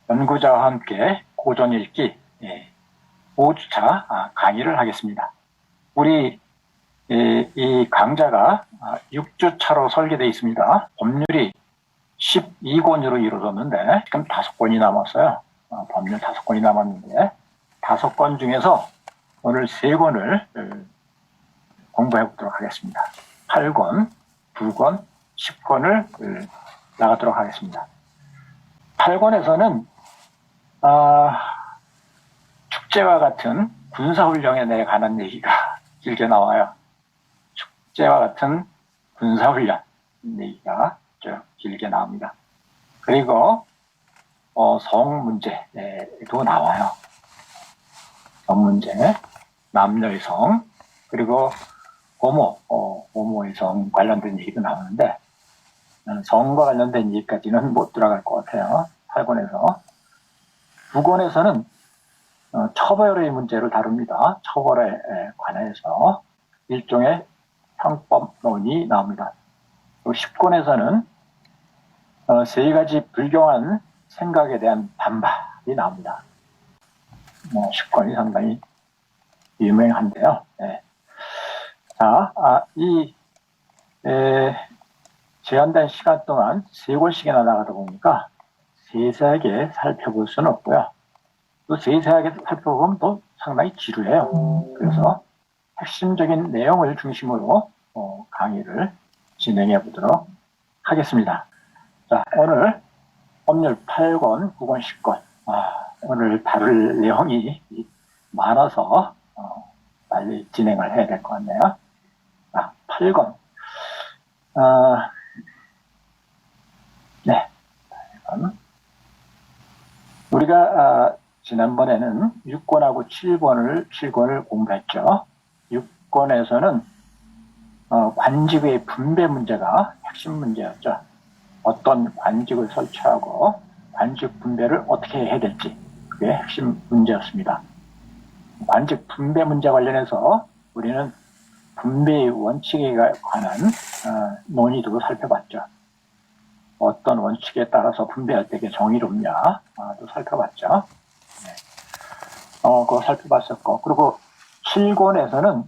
연구자와 함께 고전 읽기 5주차 강의를 하겠습니다. 우리 이 강좌가 6주차로 설계되어 있습니다. 법률이 12권으로 이루어졌는데 지금 5권이 남았어요. 법률 5권이 남았는데 5권 중에서 오늘 3권을 공부해 보도록 하겠습니다. 8권, 2권, 10권을 나가도록 하겠습니다. 8권에서는 축제와 같은 군사훈련에 관한 얘기가 길게 나와요. 축제와 같은 군사훈련 얘기가 길게 나옵니다. 그리고 성 문제도 나와요. 성 문제, 남녀의 성, 그리고 호모의 성 관련된 얘기도 나오는데 성과 관련된 얘기까지는 못 들어갈 것 같아요. 8권에서. 9권에서는 처벌의 문제를 다룹니다. 처벌에 관해서 일종의 형법론이 나옵니다. 10권에서는 3가지 불경한 생각에 대한 반박이 나옵니다. 10권이 상당히 유명한데요. 자, 이 제한된 시간 동안 3권씩이나 나가다 보니까 세세하게 살펴볼 수는 없고요. 또 세세하게 살펴보면 또 상당히 지루해요. 그래서 핵심적인 내용을 중심으로 강의를 진행해 보도록 하겠습니다. 자, 오늘 법률 8권, 9권, 10권. 오늘 다룰 내용이 많아서 빨리 진행을 해야 될 것 같네요. 8권. 네. 8권. 우리가 지난번에는 6권하고 7권을 공부했죠. 6권에서는 관직의 분배 문제가 핵심 문제였죠. 어떤 관직을 설치하고 관직 분배를 어떻게 해야 될지 그게 핵심 문제였습니다. 관직 분배 문제 관련해서 우리는 분배의 원칙에 관한 논의도 살펴봤죠. 어떤 원칙에 따라서 분배할 때 정의롭냐도 살펴봤죠. 그거 살펴봤었고, 그리고 7권에서는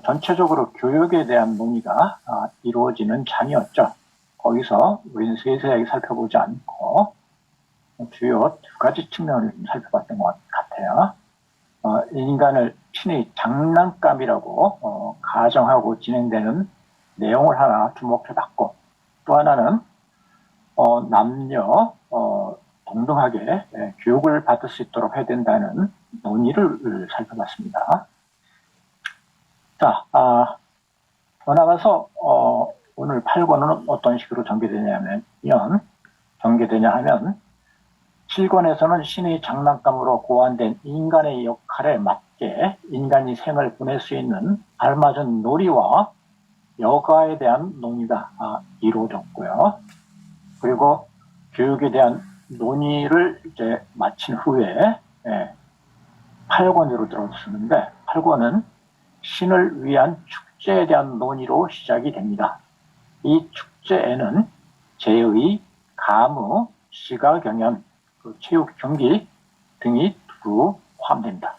전체적으로 교육에 대한 논의가 이루어지는 장이었죠. 거기서 우리는 세세하게 살펴보지 않고 주요 2가지 측면을 살펴봤던 것 같아요. 인간을 신의 장난감이라고 가정하고 진행되는 내용을 하나 주목해봤고, 또 하나는 남녀 동등하게 교육을 받을 수 있도록 해야 된다는 논의를 살펴봤습니다. 자, 더 나가서 오늘 8권은 어떤 식으로 전개되냐 하면 7권에서는 신의 장난감으로 고안된 인간의 역할에 맞게 인간이 생을 보낼 수 있는 알맞은 놀이와 여가에 대한 논의가 이루어졌고요. 그리고 교육에 대한 논의를 이제 마친 후에 8권으로 들어섰는데 8권은 신을 위한 축제에 대한 논의로 시작이 됩니다. 이 축제에는 제의, 가무, 시가 경연, 체육 경기 등이 두루 포함됩니다.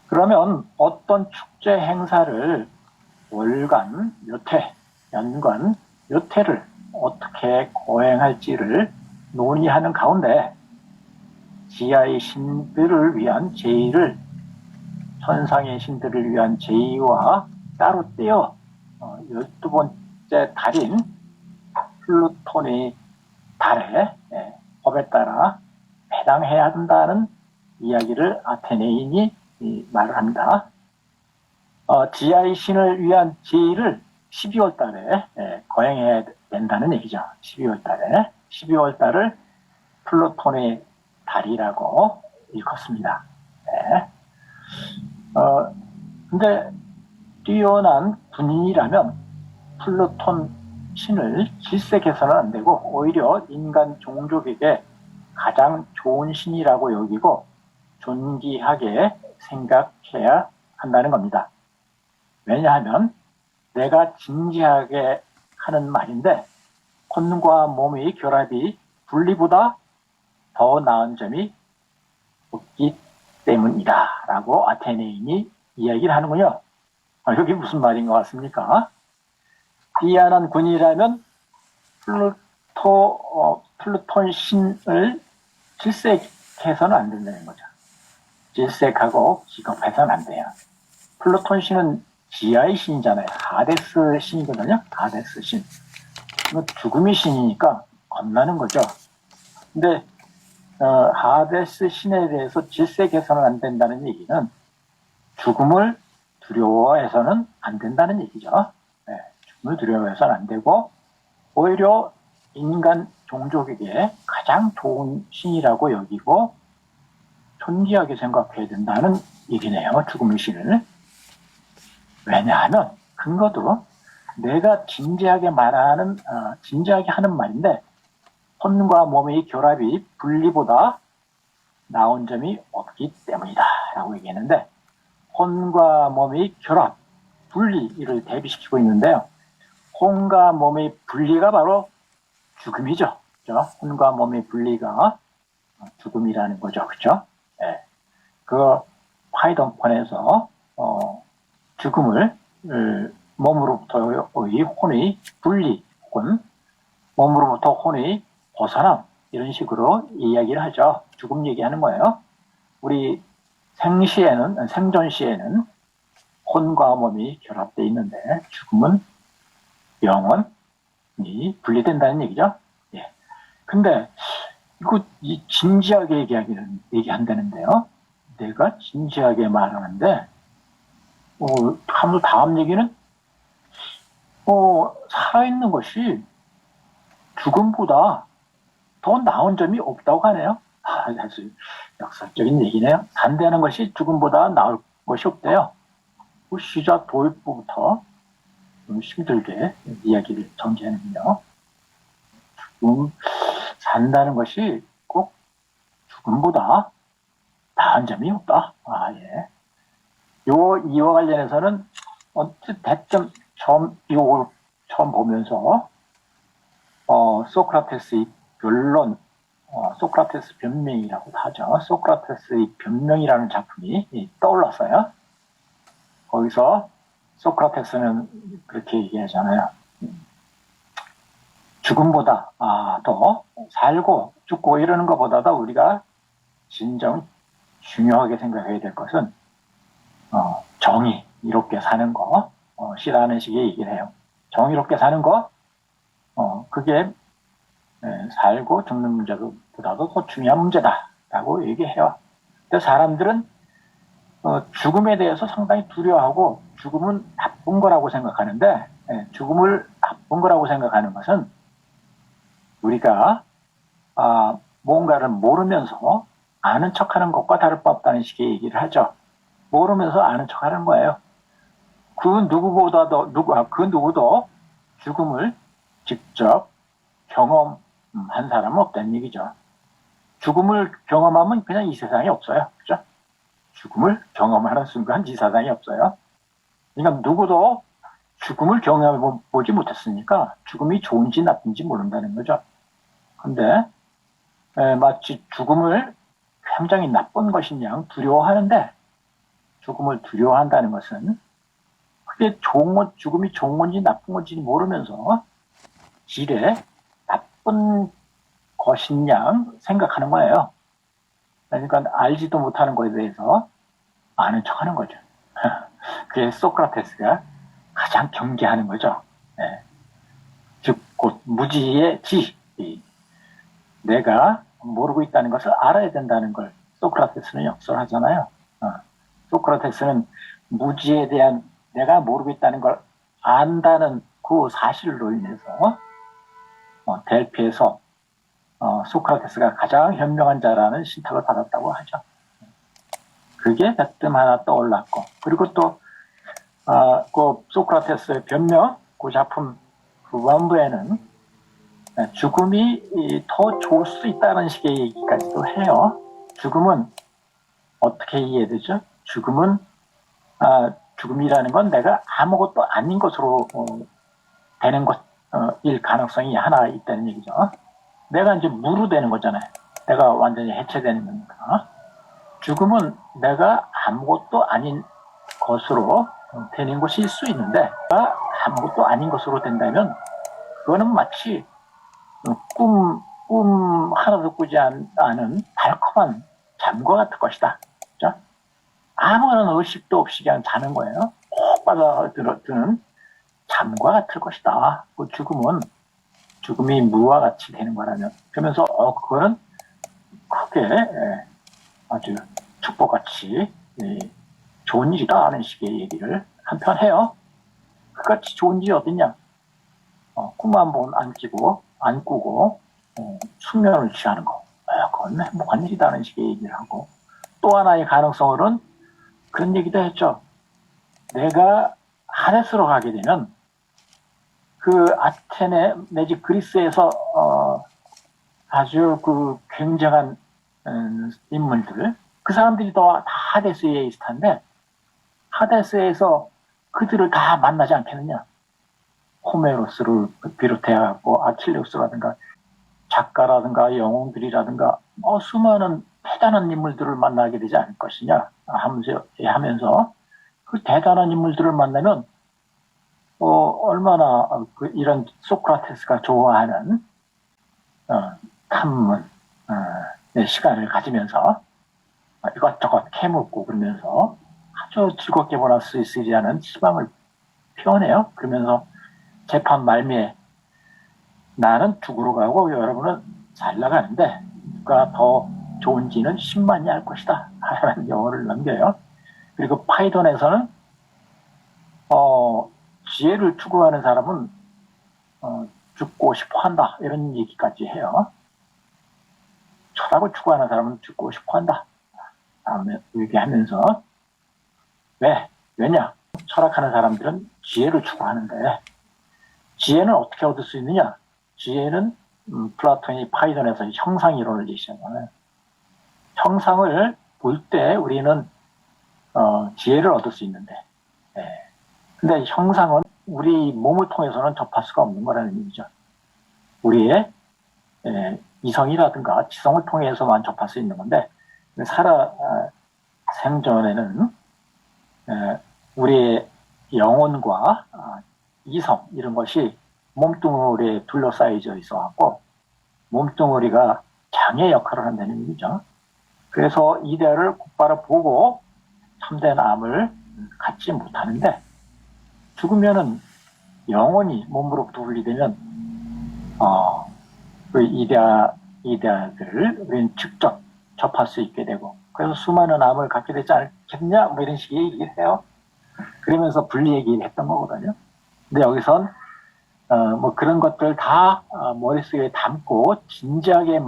그러면 어떤 축제 행사를 월간 몇 회, 연간 몇 회를 어떻게 거행할지를 논의하는 가운데 지하의 신들을 위한 제의를 천상의 신들을 위한 제의와 따로 떼어 12번째 달인 플루톤의 달에 법에 따라 해당해야 한다는 이야기를 아테네인이 말을 합니다. 지하의 신을 위한 제의를 12월 달에 거행해야 된다는 얘기죠. 12월 달에. 12월 달을 플루톤의 달이라고 일컫습니다. 근데 뛰어난 군인이라면 플루톤 신을 질색해서는 안 되고 오히려 인간 종족에게 가장 좋은 신이라고 여기고 존귀하게 생각해야 한다는 겁니다. 왜냐하면 내가 진지하게 하는 말인데 혼과 몸의 결합이 분리보다 더 나은 점이 없기 때문이다 라고 아테네인이 이야기를 하는군요. 여기 무슨 말인 것 같습니까? 디아난 군이라면 플루톤 신을 질색해서는 안 된다는 거죠. 질색하고 기겁해서는 안 돼요. 플루톤 신은 지하의 신이잖아요. 하데스 신이거든요. 하데스 신. 죽음의 신이니까 겁나는 거죠. 근데 하데스 신에 대해서 질색해서는 안 된다는 얘기는 죽음을 두려워해서는 안 된다는 얘기죠. 네, 죽음을 두려워해서는 안 되고 오히려 인간 종족에게 가장 좋은 신이라고 여기고 존귀하게 생각해야 된다는 얘기네요. 죽음의 신을. 왜냐하면 근거도 내가 진지하게 하는 말인데 혼과 몸의 결합이 분리보다 나은 점이 없기 때문이다 라고 얘기했는데 혼과 몸의 결합, 분리를 대비시키고 있는데요. 혼과 몸의 분리가 바로 죽음이죠. 그렇죠? 혼과 몸의 분리가 죽음이라는 거죠. 그렇죠? 네. 그 파이썬폰에서 죽음을 몸으로부터의 혼의 분리 혹은 몸으로부터 혼의 벗어남 이런 식으로 이야기를 하죠. 죽음 얘기하는 거예요. 우리 생전 시에는 혼과 몸이 결합되어 있는데 죽음은 영혼이 분리된다는 얘기죠. 예. 근데 이거 진지하게 얘기한다는데요. 내가 진지하게 말하는데 다음 얘기는 살아있는 것이 죽음보다 더 나은 점이 없다고 하네요. 사실 역설적인 얘기네요. 산다는 것이 죽음보다 나을 것이 없대요. 시작 도입부부터 좀 힘들게 이야기를 전개하는군요. 산다는 것이 꼭 죽음보다 나은 점이 없다. 예. 이와 관련해서는 대점 이걸 처음 보면서 소크라테스의 변론, 소크라테스 변명이라고 하죠. 소크라테스의 변명이라는 작품이 떠올랐어요. 거기서 소크라테스는 그렇게 얘기하잖아요. 죽음보다 더 살고 죽고 이러는 것보다도 우리가 진정 중요하게 생각해야 될 것은 정의롭게 사는 거 시라는 식의 얘기를 해요. 정의롭게 사는 거 그게 살고 죽는 문제보다도 더 중요한 문제다라고 얘기해요. 근데 사람들은 죽음에 대해서 상당히 두려워하고 죽음은 나쁜 거라고 생각하는데 죽음을 나쁜 거라고 생각하는 것은 우리가 뭔가를 모르면서 아는 척하는 것과 다를 바 없다는 식의 얘기를 하죠. 모르면서 아는 척하는 거예요. 그 누구도 죽음을 직접 경험한 사람은 없다는 얘기죠. 죽음을 경험하면 그냥 이 세상에 없어요. 그죠? 죽음을 경험하는 순간 이 세상에 없어요. 그러니까 누구도 죽음을 경험해보지 못했으니까 죽음이 좋은지 나쁜지 모른다는 거죠. 근데 마치 죽음을 굉장히 나쁜 것이냐 두려워하는데 죽음을 두려워한다는 것은 그게 죽음이 좋은 건지 나쁜 건지 모르면서 지레 나쁜 것이냐 생각하는 거예요. 그러니까 알지도 못하는 것에 대해서 아는 척하는 거죠. 그게 소크라테스가 가장 경계하는 거죠. 즉, 곧 무지의 지. 내가 모르고 있다는 것을 알아야 된다는 걸 소크라테스는 역설하잖아요. 소크라테스는 무지에 대한 내가 모르고 있다는 걸 안다는 그 사실로 인해서 델피에서 소크라테스가 가장 현명한 자라는 신탁을 받았다고 하죠. 그게 대뜸 하나 떠올랐고 그리고 또 그 소크라테스의 변명 그 작품 후반부에는 죽음이 더 좋을 수 있다는 식의 얘기까지도 해요. 죽음은 어떻게 이해되죠? 죽음이라는 건 내가 아무것도 아닌 것으로 되는 것일 가능성이 하나 있다는 얘기죠. 내가 이제 무로 되는 거잖아요. 내가 완전히 해체되는 거니까. 죽음은 내가 아무것도 아닌 것으로 되는 것일 수 있는데, 내가 아무것도 아닌 것으로 된다면, 그거는 마치 꿈 하나도 꾸지 않은 달콤한 잠과 같을 것이다. 그죠? 아무런 의식도 없이 그냥 자는 거예요. 꼭 빠져드는 잠과 같을 것이다. 그 죽음이 무와 같이 되는 거라면. 그러면서, 그거는 크게, 아주 축복같이, 좋은 일이다 하는 식의 얘기를 한편 해요. 그같이 좋은 일이 어딨냐? 꿈 한 번 안 꾸고, 숙면을 취하는 거. 그건 행복한 일이다 하는 식의 얘기를 하고, 또 하나의 가능성으로는 그런 얘기도 했죠. 내가 하데스로 가게 되면, 그 아테네 내지 그리스에서, 아주 그 굉장한, 인물들, 그 사람들이 다 하데스에 있을 텐데, 하데스에서 그들을 다 만나지 않겠느냐? 호메로스를 비롯해갖고 아킬레우스라든가 작가라든가 영웅들이라든가 수많은 대단한 인물들을 만나게 되지 않을 것이냐 하면서 그 대단한 인물들을 만나면 얼마나 이런 소크라테스가 좋아하는 탐문 시간을 가지면서 이것저것 캐묻고 그러면서 아주 즐겁게 보낼 수 있으리라는 희망을 표현해요. 그러면서 재판 말미에 나는 죽으러 가고 여러분은 잘 나가는데 누가 더 좋은지는 신만이 알 것이다 하는 영어를 남겨요. 그리고 파이돈에서는 지혜를 추구하는 사람은 죽고 싶어 한다 이런 얘기까지 해요. 철학을 추구하는 사람은 죽고 싶어 한다 다음에 얘기하면서 왜냐? 철학하는 사람들은 지혜를 추구하는데 지혜는 어떻게 얻을 수 있느냐? 지혜는 플라톤이 파이돈에서 형상이론을 제시하잖아요. 형상을 볼 때 우리는 지혜를 얻을 수 있는데 근데 형상은 우리 몸을 통해서는 접할 수가 없는 거라는 얘기죠. 우리의 이성이라든가 지성을 통해서만 접할 수 있는 건데 생전에는 우리의 영혼과 이성 이런 것이 몸뚱어리에 둘러싸여져 있어갖고 몸뚱어리가 장의 역할을 한다는 얘기죠. 그래서 이데아를 곧바로 보고 참된 암을 갖지 못하는데 죽으면은 영혼이 몸으로부터 분리되면 그 이데아들을 우리는 직접 접할 수 있게 되고 그래서 수많은 암을 갖게 되지 않겠냐 뭐 이런 식의 얘기를 해요. 그러면서 분리 얘기를 했던 거거든요. 근데 여기선 뭐 그런 것들 다 머릿속에 담고 진지하게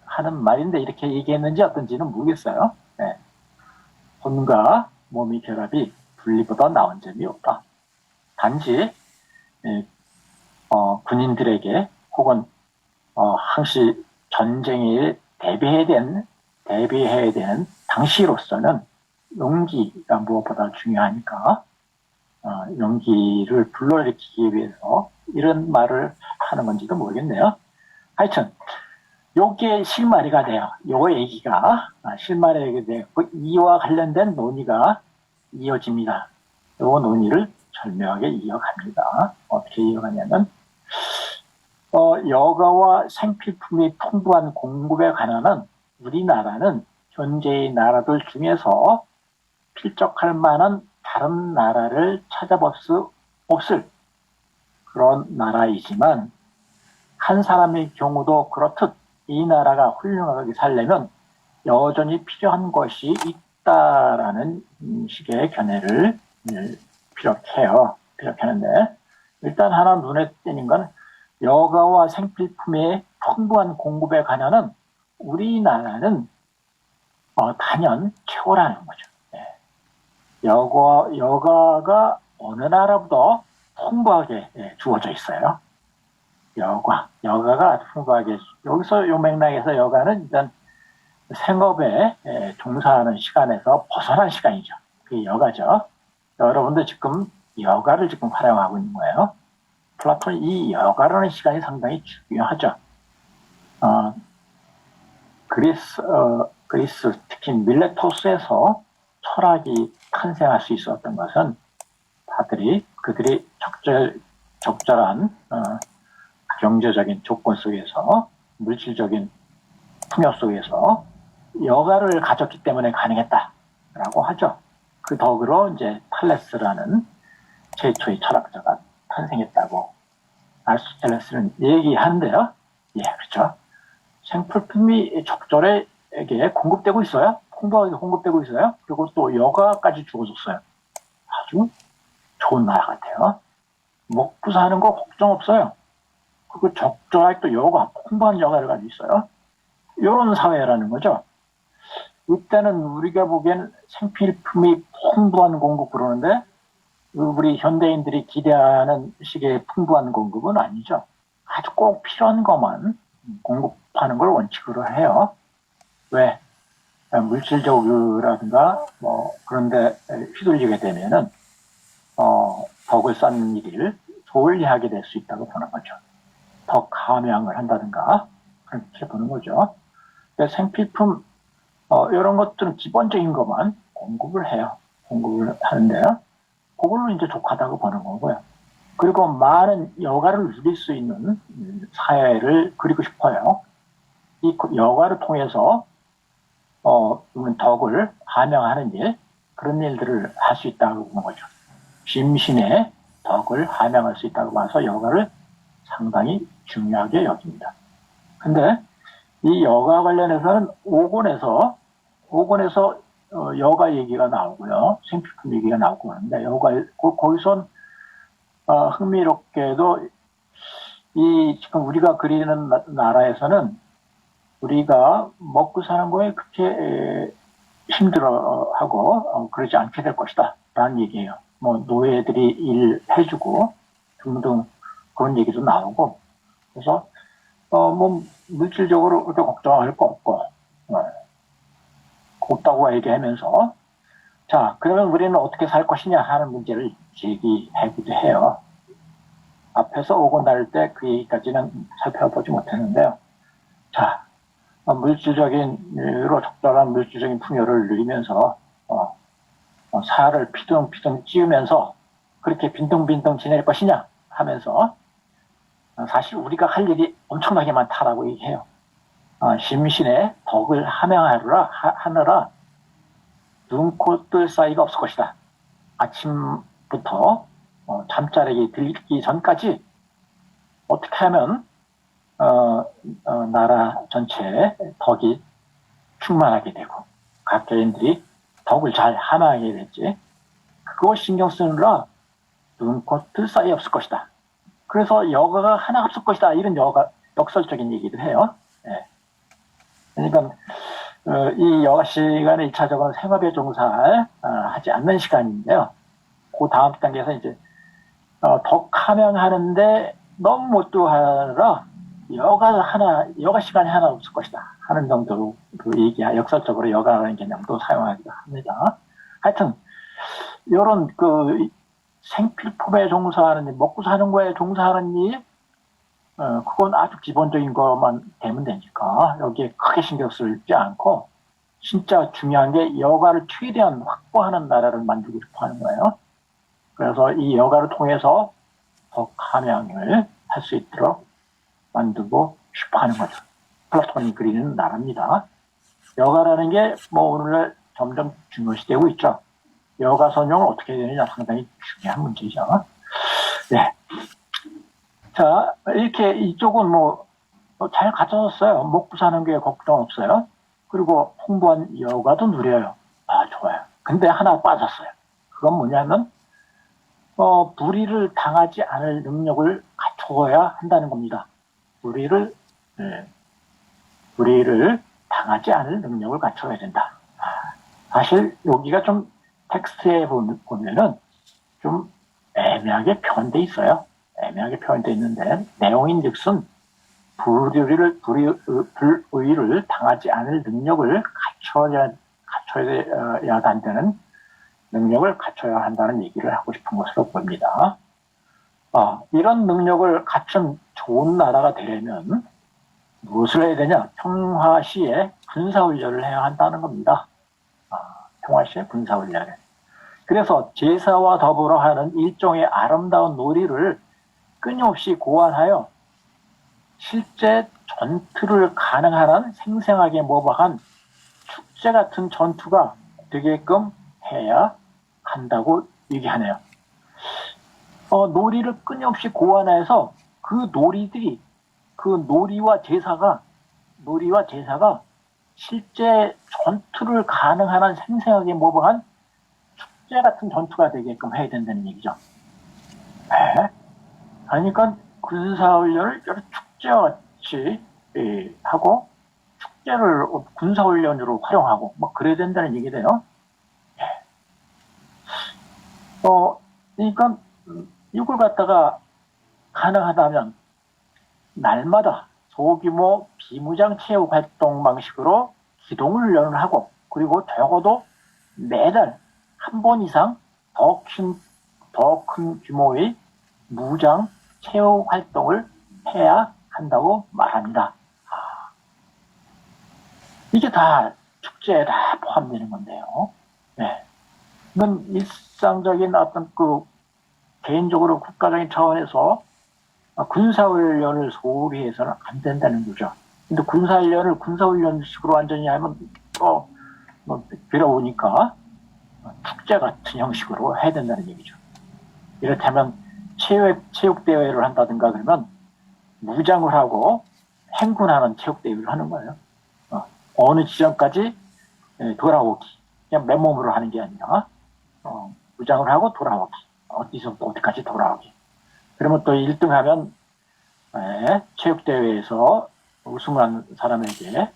하는 말인데 이렇게 얘기했는지 어떤지는 모르겠어요. 네. 혼과 몸의 결합이 분리보다 나은 점이 없다. 단지 군인들에게 혹은 항시 전쟁에 대비해야 되는 당시로서는 용기가 무엇보다 중요하니까 용기를 불러일으키기 위해서 이런 말을 하는 건지도 모르겠네요. 하여튼 요게 실마리가 돼요. 요 얘기가 실마리가 되고 이와 관련된 논의가 이어집니다. 요 논의를 절묘하게 이어갑니다. 어떻게 이어가냐면 여가와 생필품이 풍부한 공급에 관한은 우리나라는 현재의 나라들 중에서 필적할 만한 다른 나라를 찾아볼 수 없을 그런 나라이지만 한 사람의 경우도 그렇듯 이 나라가 훌륭하게 살려면 여전히 필요한 것이 있다라는 식의 견해를 피력하는데 일단 하나 눈에 띄는 건 여가와 생필품의 풍부한 공급에 관한은 우리나라는 단연 최고라는 거죠. 여가가 어느 나라보다 풍부하게 주어져 있어요. 여가가 풍부하게 여기서 요 맥락에서 여가는 일단 생업에 종사하는 시간에서 벗어난 시간이죠. 그게 여가죠. 여러분들 지금 여가를 지금 활용하고 있는 거예요. 플라톤이 이 여가라는 시간이 상당히 중요하죠. 그리스 특히 밀레토스에서 철학이 탄생할 수 있었던 것은 그들이 적절한 경제적인 조건 속에서 물질적인 풍요 속에서 여가를 가졌기 때문에 가능했다라고 하죠. 그 덕으로 이제 탈레스라는 최초의 철학자가 탄생했다고 아리스토텔레스는 얘기하는데요. 예, 그렇죠. 생필품이 적절하게 공급되고 있어요. 풍부하게 공급되고 있어요. 그리고 또 여가까지 주어졌어요. 아주 좋은 나라 같아요. 먹고 사는 거 걱정 없어요. 그리고 적절하게 또 여가, 풍부한 여가를 가지고 있어요. 이런 사회라는 거죠. 이때는 우리가 보기엔 생필품이 풍부한 공급 그러는데 우리 현대인들이 기대하는 식의 풍부한 공급은 아니죠. 아주 꼭 필요한 것만 공급하는 걸 원칙으로 해요. 왜? 물질적이라든가 뭐 그런데 휘둘리게 되면은 덕을 쌓는 일을 소홀히 하게 될 수 있다고 보는 거죠. 덕 함양을 한다든가 그렇게 보는 거죠. 생필품 이런 것들은 기본적인 것만 공급을 해요. 공급을 하는데요. 그걸로 이제 족하다고 보는 거고요. 그리고 많은 여가를 누릴 수 있는 사회를 그리고 싶어요. 이 여가를 통해서 덕을 함양하는 일, 그런 일들을 할 수 있다고 보는 거죠. 심신의 덕을 함양할 수 있다고 봐서 여가를 상당히 중요하게 여깁니다. 근데 이 여가 관련해서는 5권에서 여가 얘기가 나오고요. 생필품 얘기가 나오고 하는데 거기선 흥미롭게도 지금 우리가 그리는 나라에서는 우리가 먹고 사는 거에 그렇게 힘들어하고 그러지 않게 될 것이다 라는 얘기예요. 뭐 노예들이 일해주고 등등 그런 얘기도 나오고 그래서 뭐 물질적으로 그렇게 걱정할 거 없고 없다고 얘기하면서 자 그러면 우리는 어떻게 살 것이냐 하는 문제를 제기하기도 해요. 앞에서 오고 날 때 그 얘기까지는 살펴보지 못했는데요. 자 적절한 물질적인 풍요를 누리면서 살을 피둥피둥 찌우면서 그렇게 빈둥빈둥 지낼 것이냐 하면서 사실 우리가 할 일이 엄청나게 많다라고 얘기해요. 심신의 덕을 하느라 눈코 뜰 사이가 없을 것이다. 아침부터 잠자리에 들기 전까지 어떻게 하면 나라 전체에 덕이 충만하게 되고 각 개인들이 덕을 잘 함양하게 될지 그거 신경 쓰느라 눈코 뜰 사이 없을 것이다. 그래서 여가가 하나 없을 것이다. 이런 역설적인 얘기를 해요. 예. 그러니까 이 여가 시간에 1차적으로 생업에 종사를 하지 않는 시간인데요. 그 다음 단계에서 이제 덕 함양하는데 너무 못두하라 여가 시간이 하나 없을 것이다 하는 정도로 역설적으로 여가라는 개념도 사용하기도 합니다. 하여튼 이런 생필품에 종사하는 일, 먹고 사는 거에 종사하는 일, 그건 아주 기본적인 것만 되면 되니까 여기에 크게 신경 쓰지 않고 진짜 중요한 게 여가를 최대한 확보하는 나라를 만들고 싶어 하는 거예요. 그래서 이 여가를 통해서 덕 함양을 할 수 있도록 만들고 싶어 하는 거죠. 플라톤이 그리는 나라입니다. 여가라는 게 뭐 오늘날 점점 중요시되고 있죠. 여가 선용을 어떻게 해야 되느냐 상당히 중요한 문제죠. 네. 자, 이렇게 이쪽은 뭐 잘 갖춰졌어요. 먹고 사는 게 걱정 없어요. 그리고 풍부한 여가도 누려요. 좋아요. 근데 하나 빠졌어요. 그건 뭐냐면 불의를 당하지 않을 능력을 갖춰야 한다는 겁니다. 불의를 당하지 않을 능력을 갖춰야 된다. 사실 여기가 좀 텍스트에 보면은 좀 애매하게 표현돼 있어요. 애매하게 표현돼 있는데 내용인즉슨 불의를 당하지 않을 능력을 갖춰야 한다는 능력을 갖춰야 한다는 얘기를 하고 싶은 것으로 보입니다. 이런 능력을 갖춘 좋은 나라가 되려면 무엇을 해야 되냐? 평화시에 군사훈련을 해야 한다는 겁니다. 평화시에 군사훈련을. 그래서 제사와 더불어 하는 일종의 아름다운 놀이를 끊임없이 고안하여 실제 전투를 가능한 생생하게 모방한 축제 같은 전투가 되게끔 해야 한다고 얘기하네요. 놀이를 끊임없이 고안해서 그 놀이들이, 그 놀이와 제사가 실제 전투를 가능한 생생하게 모방한 축제 같은 전투가 되게끔 해야 된다는 얘기죠. 네. 그러니까 군사훈련을 여러 축제와 같이 하고 축제를 군사훈련으로 활용하고 뭐 그래야 된다는 얘기래요. 그러니까 이걸 갖다가 가능하다면 날마다 소규모 비무장 체육 활동 방식으로 기동훈련을 하고 그리고 적어도 매달 한 번 이상 더 큰 규모의 무장 체육 활동을 해야 한다고 말합니다. 이게 다 축제에 다 포함되는 건데요. 네. 이건 일상적인 어떤 개인적으로 국가적인 차원에서 군사훈련을 소홀히 해서는 안 된다는 거죠. 근데 군사훈련을 군사훈련식으로 완전히 하면 또 빌어오니까 축제 같은 형식으로 해야 된다는 얘기죠. 이렇다면 체육대회를 한다든가 그러면 무장을 하고 행군하는 체육대회를 하는 거예요. 어느 지점까지 돌아오기. 그냥 맨몸으로 하는 게 아니라 무장을 하고 돌아오기. 어디서부터 어디까지 돌아오기. 그러면 또 1등 하면 체육대회에서 우승한 사람에게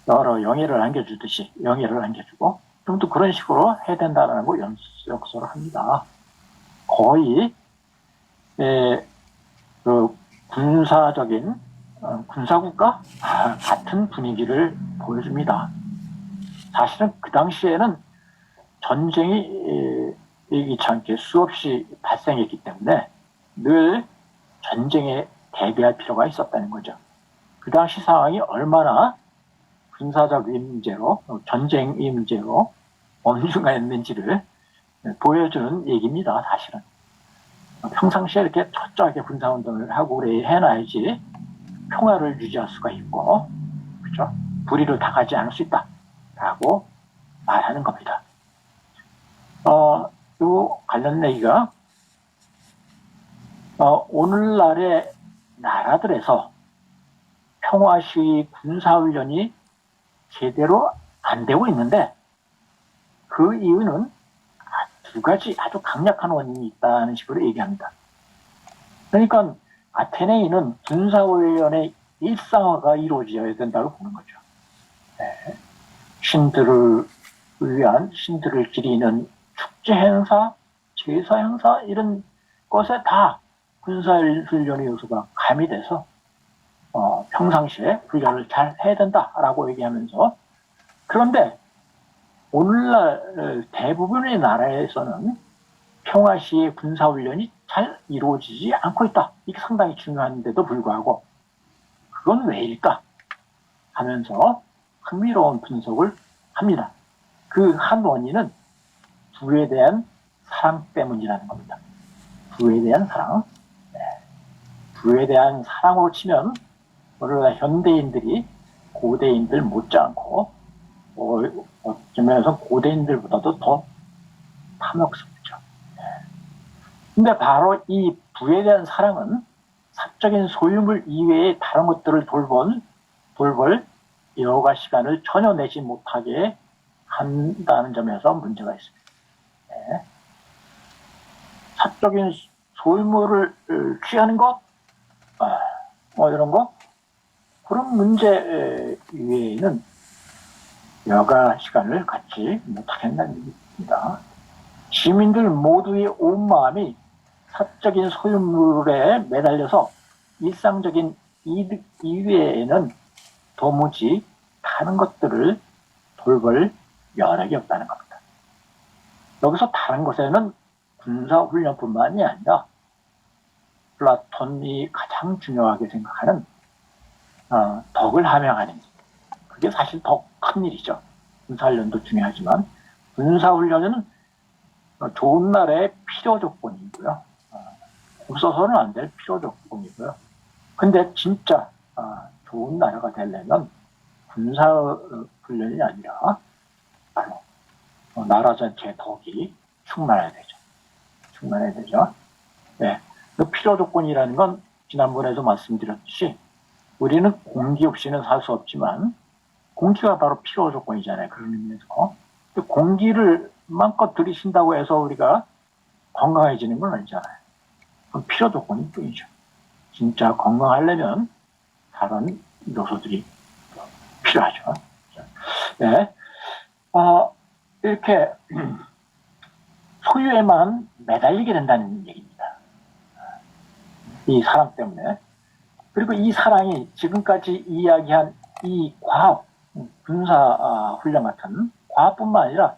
여러 영예를 안겨주듯이 영예를 안겨주고 좀 또 그런 식으로 해야 된다는 거 역설을 합니다. 거의 그 군사적인 군사국가 같은 분위기를 보여줍니다. 사실은 그 당시에는 전쟁이 예기치 수없이 발생했기 때문에 늘 전쟁에 대비할 필요가 있었다는 거죠. 그 당시 상황이 얼마나 군사적인 문제로 전쟁의 문제로 엄중했는지를 보여주는 얘기입니다. 사실은 평상시에 이렇게 철저하게 군사운동을 하고 그래 해놔야지 평화를 유지할 수가 있고 그렇죠? 불의를 당하지 않을 수 있다라고 말하는 겁니다. 요 관련 얘기가 오늘날의 나라들에서 평화시 군사훈련이 제대로 안 되고 있는데 그 이유는 두 가지 아주 강력한 원인이 있다는 식으로 얘기합니다. 그러니까 아테네인은 군사훈련의 일상화가 이루어져야 된다고 보는 거죠. 네. 신들을 기리는 축제 행사, 제사 행사 이런 것에 다 군사훈련의 요소가 가미돼서 평상시에 훈련을 잘 해야 된다라고 얘기하면서 그런데 오늘날 대부분의 나라에서는 평화시의 군사훈련이 잘 이루어지지 않고 있다. 이게 상당히 중요한데도 불구하고 그건 왜일까 하면서 흥미로운 분석을 합니다. 그 한 원인은 부에 대한 사랑 때문이라는 겁니다. 부에 대한 사랑. 네. 부에 대한 사랑으로 치면 오늘날 현대인들이 고대인들 못지않고 어쩌면서 고대인들보다도 더 탐욕스럽죠. 근데 바로 이 부에 대한 사랑은 사적인 소유물 이외의 다른 것들을 돌볼 여가 시간을 전혀 내지 못하게 한다는 점에서 문제가 있습니다. 네. 사적인 소유물을 취하는 것, 이런 거, 그런 문제 이외에는 여가 시간을 갖지 못하겠다는 얘기입니다. 시민들 모두의 온 마음이 사적인 소유물에 매달려서 일상적인 이득 이외에는 도무지 다른 것들을 돌볼 여력이 없다는 겁니다. 여기서 다른 것에는 군사훈련뿐만이 아니라 플라톤이 가장 중요하게 생각하는 덕을 함양하는지. 그게 사실 더 큰 일이죠. 군사훈련도 중요하지만 군사훈련은 좋은 날의 필요 조건이고요. 없어서는 안 될 필요 조건이고요. 근데 진짜 좋은 나라가 되려면 군사훈련이 아니라 바로 나라 전체의 덕이 충만해야 되죠. 충만해야 되죠. 네. 그 필요 조건이라는 건 지난번에도 말씀드렸듯이 우리는 공기 없이는 살 수 없지만 공기가 바로 필요 조건이잖아요. 그런 의미에서. 공기를 마음껏 들이신다고 해서 우리가 건강해지는 건 아니잖아요. 그건 필요 조건일 뿐이죠. 진짜 건강하려면 다른 요소들이 필요하죠. 네. 이렇게 소유에만 매달리게 된다는 얘기입니다. 이 사랑 때문에. 그리고 이 사랑이 지금까지 이야기한 이 과학, 군사 훈련 같은 과학뿐만 아니라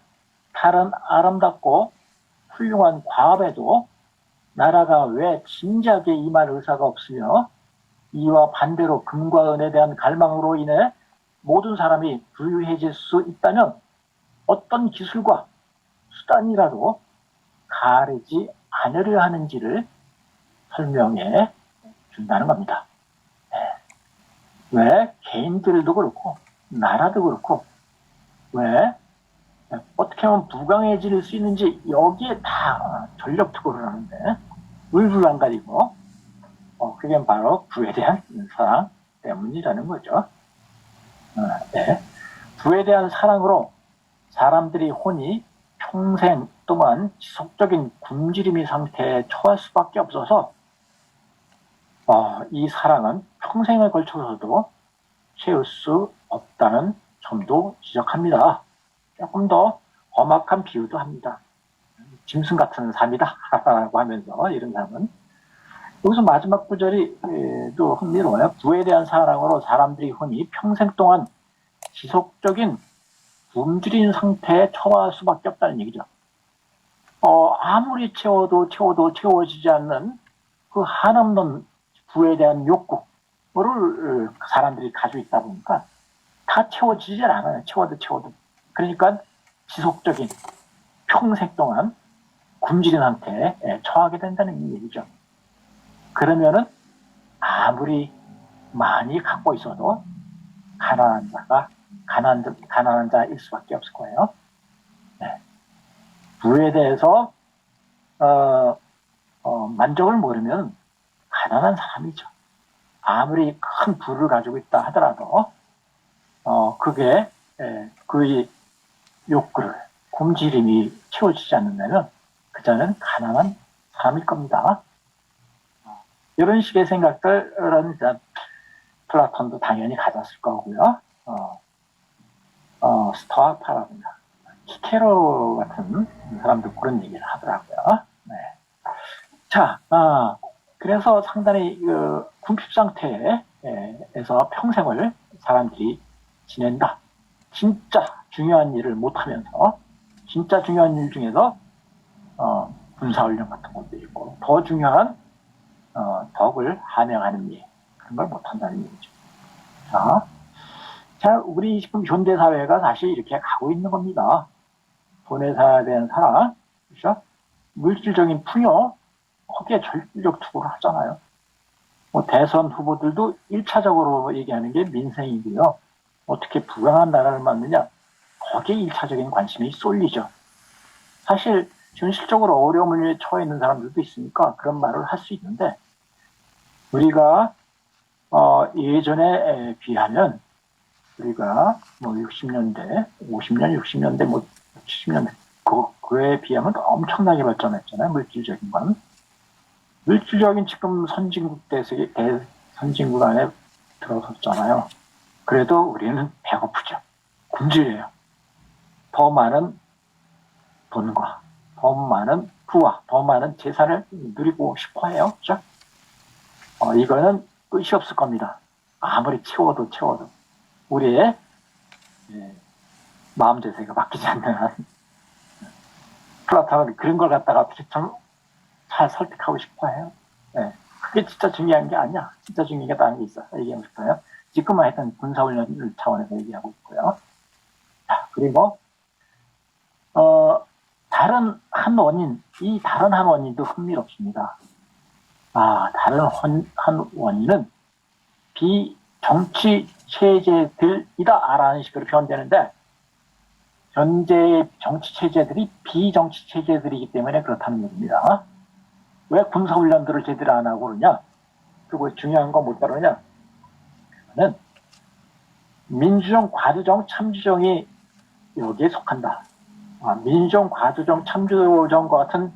다른 아름답고 훌륭한 과업에도 나라가 왜 진지하게 임할 의사가 없으며 이와 반대로 금과 은에 대한 갈망으로 인해 모든 사람이 부유해질 수 있다면 어떤 기술과 수단이라도 가리지 않으려 하는지를 설명해 준다는 겁니다. 왜 개인들도 그렇고 나라도 그렇고 왜 어떻게 하면 부강해질 수 있는지 여기에 다 전력 투구를 하는데 물불 안 가리고 그게 바로 부에 대한 사랑 때문이라는 거죠. 네. 부에 대한 사랑으로 사람들이 혼이 평생 동안 지속적인 굶주림의 상태에 처할 수밖에 없어서 이 사랑은 평생에 걸쳐서도 채울 수 없다는 점도 지적합니다. 조금 더 험악한 비유도 합니다. 짐승 같은 삶이다 라고 하면서 이런 삶은 여기서 마지막 구절이 또 흥미로워요. 부에 대한 사랑으로 사람들이 흔히 평생 동안 지속적인 굶주린 상태에 처할 수밖에 없다는 얘기죠. 아무리 채워도 채워지지 않는 그 한없는 부에 대한 욕구를 사람들이 가지고 있다 보니까 다 채워지지 않아요. 채워도. 그러니까 지속적인 평생 동안 굶주린 상태에 처하게 된다는 얘기죠. 그러면은 아무리 많이 갖고 있어도 가난한 자일 수밖에 없을 거예요. 네. 부에 대해서 만족을 모르면 가난한 사람이죠. 아무리 큰 부를 가지고 있다 하더라도 그게 그의 욕구를 굶주림이 채워지지 않는다면 그자는 가난한 사람일 겁니다. 이런 식의 생각들은 플라톤도 당연히 가졌을 거고요. 스토아파라든가 키케로 같은 사람도 그런 얘기를 하더라고요. 네. 자, 그래서 상당히 궁핍 상태에서 평생을 사람들이 지낸다. 진짜 중요한 일을 못하면서 진짜 중요한 일 중에서 군사훈련 같은 것도 있고 더 중요한 덕을 함양하는 일 그런 걸 못한다는 얘기죠. 자, 우리 지금 현대사회가 사실 이렇게 가고 있는 겁니다. 돈에 사야 되는 사람, 그렇죠? 물질적인 풍요, 거기에 전력 투구를 하잖아요. 대선 후보들도 1차적으로 얘기하는 게 민생이고요. 어떻게 부강한 나라를 만드냐, 거기에 1차적인 관심이 쏠리죠. 사실 현실적으로 어려움을 처해 있는 사람들도 있으니까 그런 말을 할 수 있는데 우리가 예전에 비하면 우리가 60년대, 50년, 60년대, 70년대 그에 비하면 엄청나게 발전했잖아요. 물질적인 건. 물질적인 지금 선진국 안에 들어섰잖아요. 그래도 우리는 배고프죠. 굶주려요. 더 많은 돈과 더 많은 부와 더 많은 재산을 누리고 싶어 해요. 그렇죠? 이거는 끝이 없을 겁니다. 아무리 채워도 우리의 마음 자세가 바뀌지 않는 한 플라톤은 그런 걸 갖다가 어떻게 좀 잘 설득하고 싶어 해요. 네. 그게 진짜 중요한 게 아니야. 진짜 중요한 게 다른 게 있어. 얘기하고 싶어요. 지금만 했던 군사훈련 차원에서 얘기하고 있고요. 자, 그리고 다른 한 원인, 이 다른 한 원인도 흥미롭습니다. 다른 한 원인은 비정치 체제들이다라는 식으로 표현되는데, 현재 정치 체제들이 비정치 체제들이기 때문에 그렇다는 얘기입니다. 왜 군사훈련들을 제대로 안 하고 그러냐? 그리고 중요한 건 못 다루냐? 그러면 민주정, 과주정, 참주정이 여기에 속한다. 민주정, 과주정, 참주정과 같은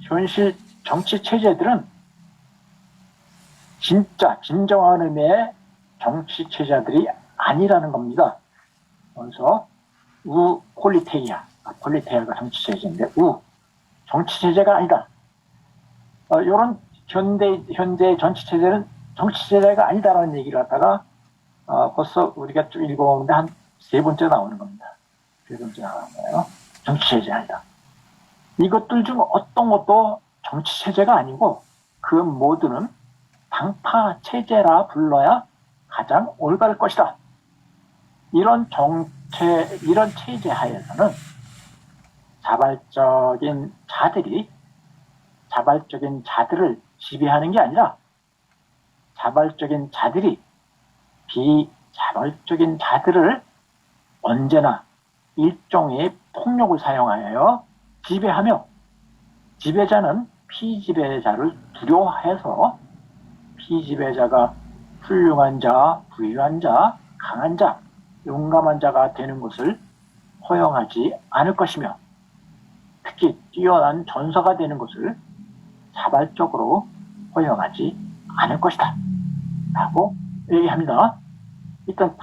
현실 정치 체제들은 진짜 진정한 의미의 정치 체제들이 아니라는 겁니다. 그래서 폴리테이아가 정치 체제인데 정치 체제가 아니다. 이런 현대 정치 체제는 정치 체제가 아니다라는 얘기를 갖다가 벌써 우리가 쭉 읽어보는데 한 3번째 나오는 겁니다. 3번째 나오는 거예요. 정치 체제 아니다. 이것들 중 어떤 것도 정치 체제가 아니고 그 모두는 당파 체제라 불러야 가장 올바를 것이다. 이런 체제 하에서는 자발적인 자들을 지배하는 게 아니라 자발적인 자들이 비자발적인 자들을 언제나 일종의 폭력을 사용하여 지배하며, 지배자는 피지배자를 두려워해서 피지배자가 훌륭한 자, 부유한 자, 강한 자, 용감한 자가 되는 것을 허용하지 않을 것이며, 특히 뛰어난 전사가 되는 것을 자발적으로 허용하지 않을 것이다 라고 얘기합니다. 일단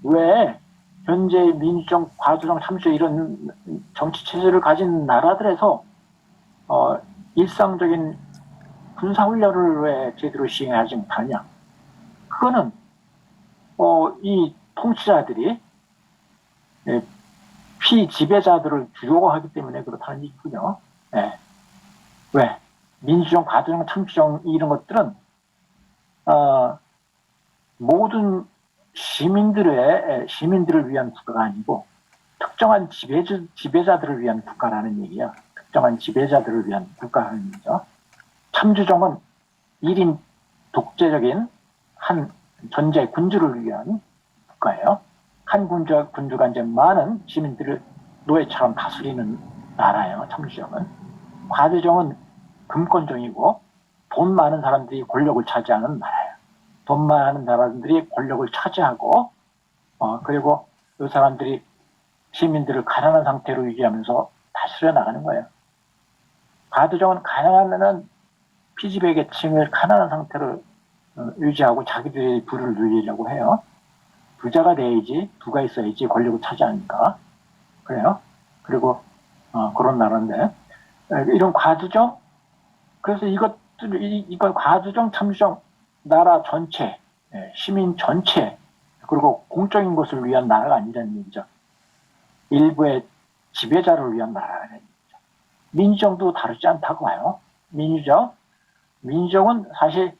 왜 현재 민주정, 과주정, 참주정 이런 정치 체제를 가진 나라들에서 일상적인 군사훈련을 왜 제대로 시행하지 못하냐? 그거는 이 통치자들이 피지배자들을 두려워하기 때문에 그렇다는 얘기군요. 네. 왜? 민주정, 과주정, 참주정 이런 것들은 모든 시민들을 위한 국가가 아니고 특정한 지배자들을 위한 국가라는 얘기야. 특정한 지배자들을 위한 국가라는 얘기죠. 참주정은 1인 독재적인 한 전제 군주를 위한 국가예요. 한 군주가 이제 많은 시민들을 노예처럼 다스리는 나라예요. 참주정은. 과주정은 금권정이고 돈 많은 사람들이 권력을 차지하는 나라예요. 돈 많은 사람들이 권력을 차지하고 그리고 그 사람들이 시민들을 가난한 상태로 유지하면서 다스려 나가는 거예요. 과주정은 가난하면은 피지배 계층을 가난한 상태로 유지하고 자기들의 부를 누리려고 해요. 부자가 돼야지, 부가 있어야지 권력을 차지하니까. 그래요. 그리고 그런 나라인데 이런 과주정, 그래서 이걸 과주정, 참주정, 나라 전체, 시민 전체, 그리고 공적인 것을 위한 나라가 아니라는 얘기죠. 일부의 지배자를 위한 나라라는 얘기죠. 민주정도 다르지 않다고 봐요. 민주정은 사실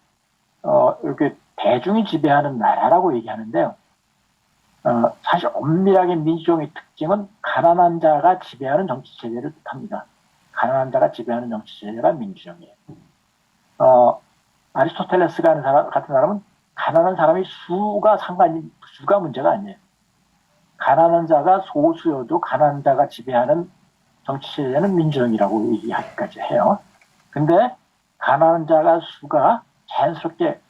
이렇게 대중이 지배하는 나라라고 얘기하는데요. 사실 엄밀하게 민주정의 특징은 가난한 자가 지배하는 정치 체제를 뜻합니다. 가난한 자가 지배하는 정치 체제가 민주정이에요. 아리스토텔레스 같은 사람은 가난한 사람이 수가 문제가 아니에요. 가난한 자가 소수여도 가난한 자가 지배하는 정치 체제는 민주정이라고 얘기하기까지 해요. 근데 가난한 자가 수가 자연스럽게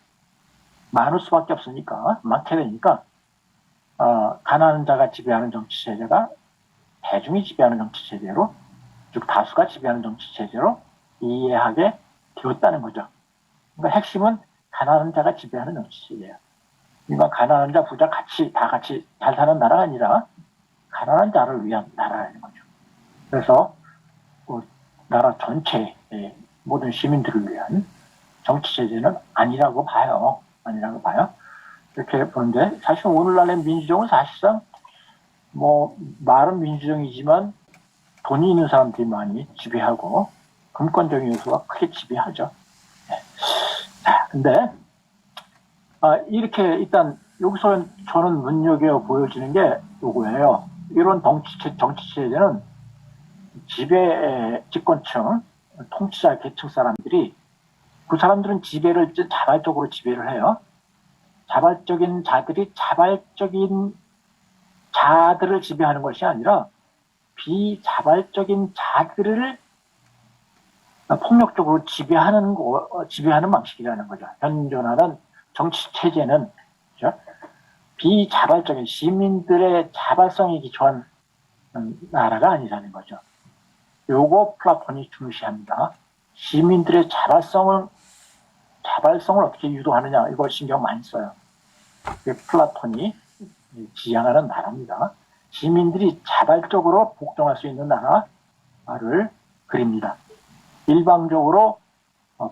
많을 수밖에 없으니까, 많게 되니까 가난한 자가 지배하는 정치 체제가 대중이 지배하는 정치 체제로, 즉 다수가 지배하는 정치 체제로 이해하게 되었다는 거죠. 그러니까 핵심은 가난한 자가 지배하는 정치 체제예요. 그러니까 가난한 자, 부자 다 같이 잘 사는 나라가 아니라 가난한 자를 위한 나라라는 거죠. 그래서 나라 전체의 모든 시민들을 위한 정치 체제는 아니라고 봐요. 이렇게 보는데, 사실 오늘날의 민주정은 사실상 말은 민주정이지만 돈이 있는 사람들이 많이 지배하고 금권적인 요소가 크게 지배하죠. 자, 근데 이렇게 일단 여기서 저는 눈여겨 보여지는 게 요거예요. 이런 정치체제는 지배 집권층, 통치자 계층 사람들이 그 사람들은 지배를 자발적으로 지배를 해요. 자발적인 자들이 자발적인 자들을 지배하는 것이 아니라 비자발적인 자들을 폭력적으로 지배하는 방식이라는 거죠. 현존하는 정치 체제는 그렇죠? 비자발적인 시민들의 자발성이 기초한 나라가 아니라는 거죠. 요거 플라톤이 중시합니다. 시민들의 자발성을 어떻게 유도하느냐 이걸 신경 많이 써요. 그게 플라톤이 지향하는 나라입니다. 시민들이 자발적으로 복종할 수 있는 나라를 그립니다. 일방적으로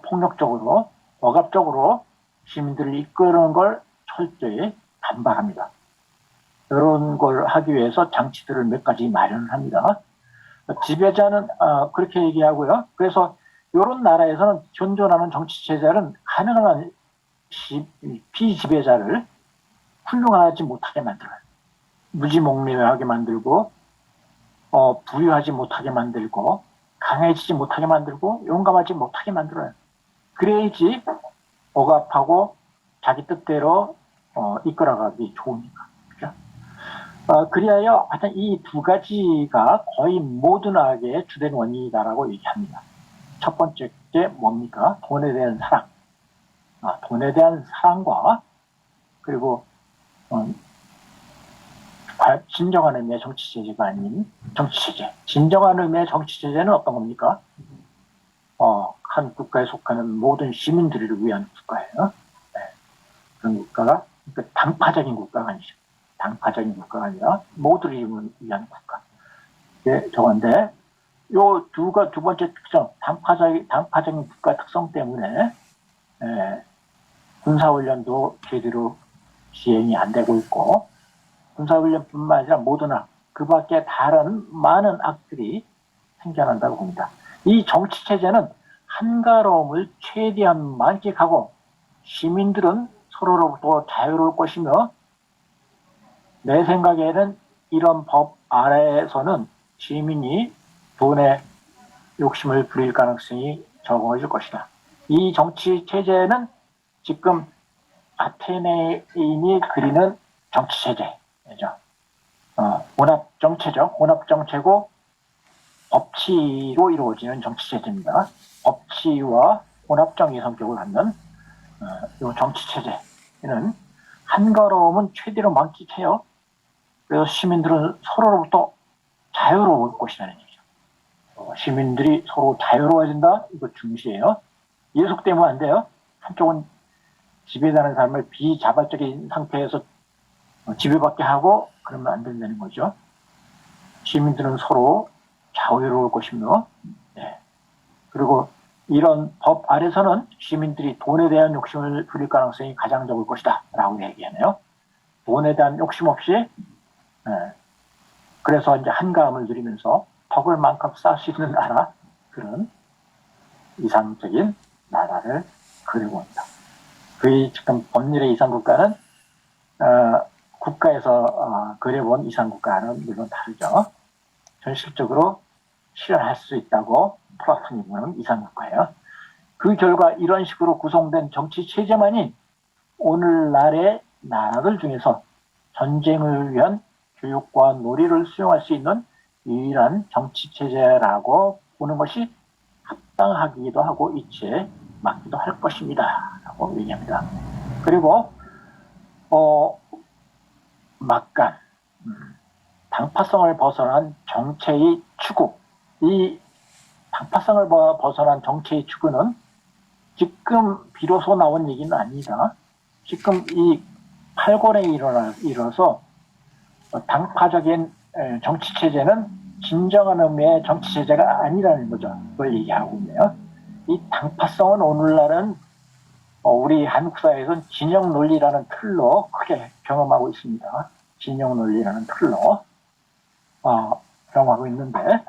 폭력적으로 억압적으로 시민들을 이끄는 걸 철저히 반박합니다. 이런 걸 하기 위해서 장치들을 몇 가지 마련합니다. 지배자는 그렇게 얘기하고요. 그래서 이런 나라에서는 현존하는 정치 체제는 가능한 비지배자를 훌륭하지 못하게 만들어요. 무지몽매하게 만들고 부유하지 못하게 만들고 강해지지 못하게 만들고 용감하지 못하게 만들어요. 그래야지 억압하고 자기 뜻대로 이끌어가기 좋으니까. 그죠? 그리하여 하여튼 이 두 가지가 거의 모든 악의 주된 원인이다라고 얘기합니다. 첫 번째 게 뭡니까? 돈에 대한 사랑. 돈에 대한 사랑과 그리고 진정한 의미의 정치체제가 아닌 정치체제. 진정한 의미의 정치체제는 어떤 겁니까? 한 국가에 속하는 모든 시민들을 위한 국가예요. 네. 그런 국가가 그러니까 당파적인 국가가 아니죠. 당파적인 국가가 아니라 모두를 위한 국가. 예, 저건데 요 두 번째 특성, 당파적인 국가 특성 때문에 군사훈련도 제대로 시행이 안 되고 있고 군사훈련뿐만 아니라 모든 악, 그 밖에 다른 많은 악들이 생겨난다고 봅니다. 이 정치체제는 한가로움을 최대한 만끽하고 시민들은 서로로부터 자유로울 것이며 내 생각에는 이런 법 아래에서는 시민이 돈에 욕심을 부릴 가능성이 적어질 것이다. 이 정치체제는 지금 아테네인이 그리는 정치체제죠. 혼합정체죠. 혼합정체고 법치로 이루어지는 정치체제입니다. 법치와 혼합정의 성격을 갖는 이 정치체제는 한가로움은 최대로 만끽해요. 그래서 시민들은 서로로부터 자유로울 것이라는 얘기죠. 시민들이 서로 자유로워진다? 이거 중시해요. 예속되면 안 돼요. 한쪽은 지배당하는 사람을 비자발적인 상태에서 지배받게 하고 그러면 안 된다는 거죠. 시민들은 서로 자유로울 것이며 그리고 이런 법 아래서는 시민들이 돈에 대한 욕심을 부릴 가능성이 가장 적을 것이다 라고 얘기하네요. 돈에 대한 욕심 없이 그래서 이제 한가함을 누리면서 덕을 만큼 쌓을 수 있는 나라, 그런 이상적인 나라를 그려봅니다. 그의 지금 법률의 이상국가는 국가에서 그려본 이상국가는 물론 다르죠. 현실적으로 실현할 수 있다고 플라톤이 보는 이상국가예요. 그 결과 이런 식으로 구성된 정치체제만이 오늘날의 나라들 중에서 전쟁을 위한 교육과 놀이를 수용할 수 있는 유일한 정치체제라고 보는 것이 합당하기도 하고 이치에 맞기도 할 것입니다. 라고 얘기합니다. 그리고 막간 당파성을 벗어난 정체의 추구, 이 당파성을 벗어난 정체의 추구는 지금 비로소 나온 얘기는 아니다. 지금 이 8권에 일어서 당파적인 정치체제는 진정한 의미의 정치체제가 아니라는 거죠. 그걸 얘기하고 있네요. 이 당파성은 오늘날은 우리 한국 사회에서는 진영 논리라는 틀로 크게 경험하고 있습니다. 진영 논리라는 틀로 경험하고 있는데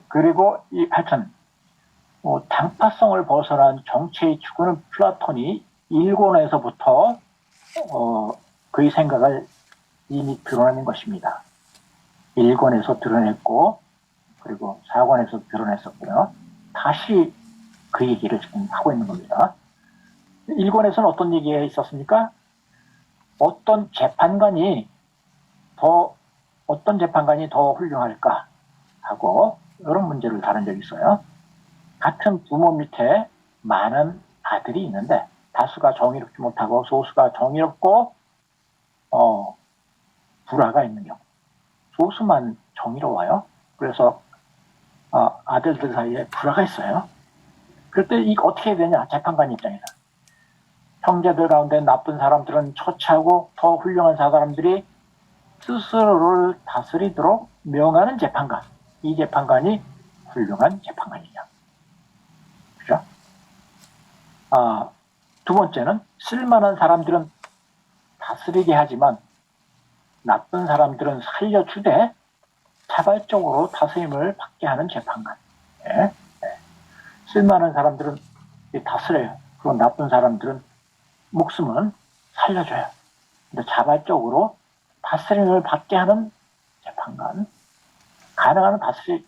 그리고 하여튼 당파성을 벗어난 정체의 추구는 플라톤이 1권에서부터 그의 생각을 이미 드러내는 것입니다. 1권에서 드러냈고 그리고 4권에서 드러냈었고요. 다시 그 얘기를 지금 하고 있는 겁니다. 1권에서는 어떤 얘기가 있었습니까? 어떤 재판관이 더 훌륭할까 하고 이런 문제를 다룬 적이 있어요. 같은 부모 밑에 많은 아들이 있는데 다수가 정의롭지 못하고 소수가 정의롭고 불화가 있는 경우, 소수만 정의로워요. 그래서 아들들 사이에 불화가 있어요. 그럴 때 이거 어떻게 해야 되냐? 재판관 입장에서 형제들 가운데 나쁜 사람들은 처치하고 더 훌륭한 사람들이 스스로를 다스리도록 명하는 재판관. 이 재판관이 훌륭한 재판관이냐. 그죠? 두 번째는 쓸만한 사람들은 다스리게 하지만 나쁜 사람들은 살려주되 자발적으로 다스림을 받게 하는 재판관. 네. 네. 쓸만한 사람들은 다스려요. 그리고 나쁜 사람들은 목숨은 살려줘요. 근데 자발적으로 다스림을 받게 하는 재판관. 가능한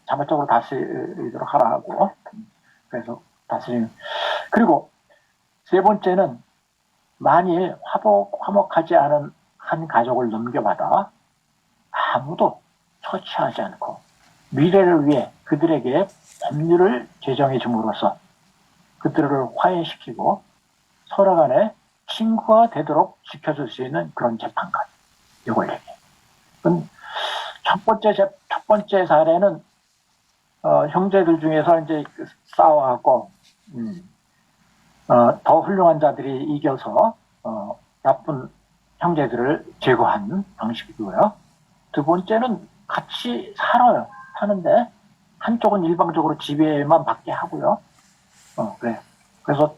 자발적으로 다스리도록 하라 하고. 그래서 다스림. 그리고 세 번째는 만일 화목하지 않은 한 가족을 넘겨받아 아무도 처치하지 않고 미래를 위해 그들에게 법률을 제정해 줌으로써 그들을 화해시키고 서로 간에 친구가 되도록 지켜줄 수 있는 그런 재판관. 이걸 얘기해요. 첫 번째 사례는 형제들 중에서 이제 싸워갖고 더 훌륭한 자들이 이겨서 나쁜 형제들을 제거한 방식이고요. 두 번째는 같이 살아요. 사는데 한쪽은 일방적으로 지배만 받게 하고요. 그래. 그래서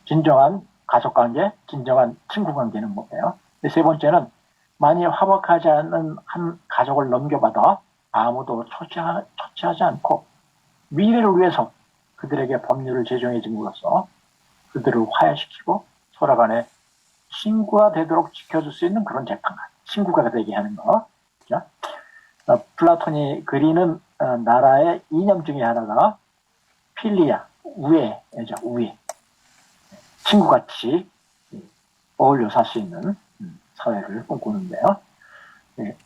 진정한 가족관계, 진정한 친구관계는 뭐예요? 세 번째는 만일 화목하지 않은 한 가족을 넘겨받아 아무도 처치하지 않고 미래를 위해서 그들에게 법률을 제정해 줌으로써 그들을 화해시키고 서로 간에 친구가 되도록 지켜줄 수 있는 그런 재판관. 친구가 되게 하는 거. 그렇죠? 플라톤이 그리는 나라의 이념 중에 하나가 필리아, 우애죠. 우애. 친구같이 어울려 살 수 있는 사회를 꿈꾸는데요. 네.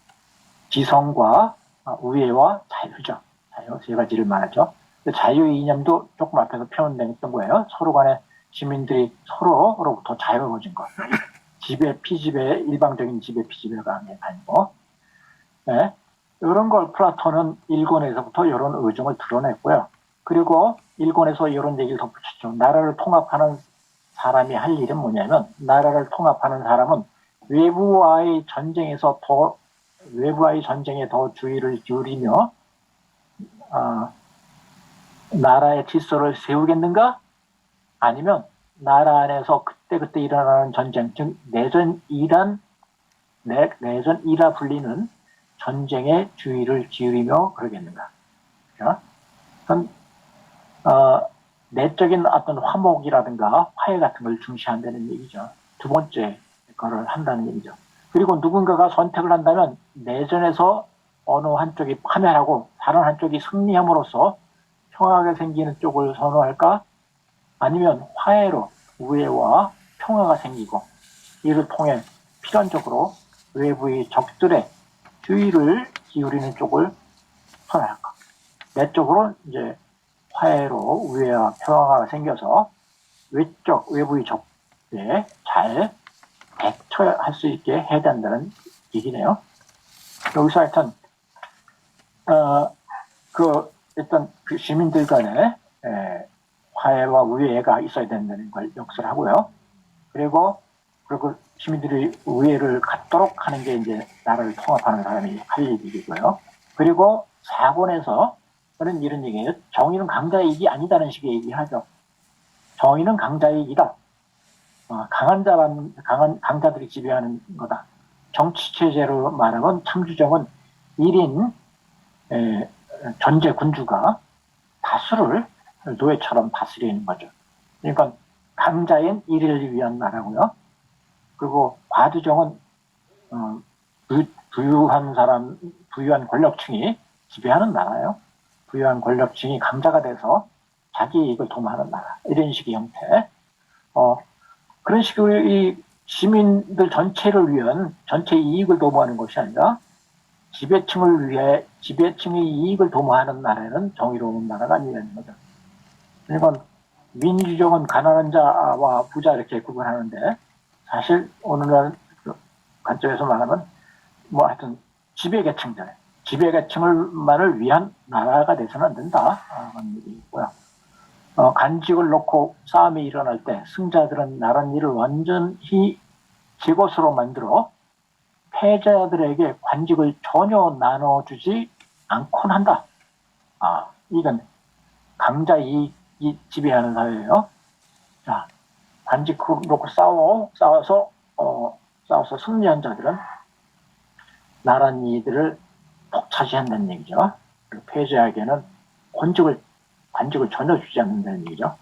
지성과 우애와 자유죠. 자유 세 가지를 말하죠. 자유 이념도 조금 앞에서 표현됐던 거예요. 서로 간에 시민들이 서로로부터 자유로워진 것. 피지배, 일방적인 지배, 피지배가 아니고. 네. 이런 걸 플라톤은 1권에서부터 이런 의중을 드러냈고요. 그리고 1권에서 이런 얘기를 덧붙였죠. 나라를 통합하는 사람이 할 일은 뭐냐면, 나라를 통합하는 사람은 외부와의 전쟁에 더 주의를 기울이며, 나라의 질서를 세우겠는가? 아니면 나라 안에서 그때그때 일어나는 전쟁, 즉 내전이라 불리는 전쟁에 주의를 기울이며 그러겠는가? 그건 내적인 어떤 화목이라든가 화해 같은 걸 중시한다는 얘기죠. 두 번째 거를 한다는 얘기죠. 그리고 누군가가 선택을 한다면 내전에서 어느 한쪽이 파멸하고 다른 한쪽이 승리함으로써 평화가 생기는 쪽을 선호할까? 아니면 화해로 우애와 평화가 생기고 이를 통해 필연적으로 외부의 적들의 주의를 기울이는 쪽을 선호할까? 내적으로 이제 화해로 우애와 평화가 생겨서 외부의 적에 잘 대처할 수 있게 해야 된다는 얘기네요. 여기서 하여튼 일단 그 시민들 간에 화해와 우애가 있어야 된다는 걸 역설을 하고요. 그리고 시민들이 우애를 갖도록 하는 게 이제 나라를 통합하는 사람이 할 일이고요. 그리고 4권에서는 이런 얘기예요. 정의는 강자의 이익이 아니다는 식의 얘기하죠. 정의는 강자의 이익이다. 강자들이 지배하는 거다. 정치체제로 말하면 참주정은 1인 전제 군주가 다수를 노예처럼 다스리는 거죠. 그러니까 강자인 1위를 위한 나라고요. 그리고 과두정은 부유한 권력층이 지배하는 나라예요. 부유한 권력층이 강자가 돼서 자기 이익을 도모하는 나라. 이런 식의 형태. 그런 식으로 이 시민들 전체를 위한 전체 이익을 도모하는 것이 아니라 지배층을 위해 지배층의 이익을 도모하는 나라는 정의로운 나라가 아니라는 거죠. 이건 민주적은 가난한 자와 부자 이렇게 구분하는데 사실 오늘날 관점에서 말하면 뭐 하여튼 지배계층만을 위한 나라가 돼서는 안 된다. 그런 얘기고요. 간직을 놓고 싸움이 일어날 때 승자들은 나랏일을 완전히 제 것으로 만들어 패자들에게 관직을 전혀 나눠주지 않곤 한다. 이건 강자 이익이 지배하는 사회예요. 자, 관직 놓고 싸워서 승리한 자들은 나랏일들을 독차지한다는 얘기죠. 그리고 패자에게는 관직을 전혀 주지 않는다는 얘기죠.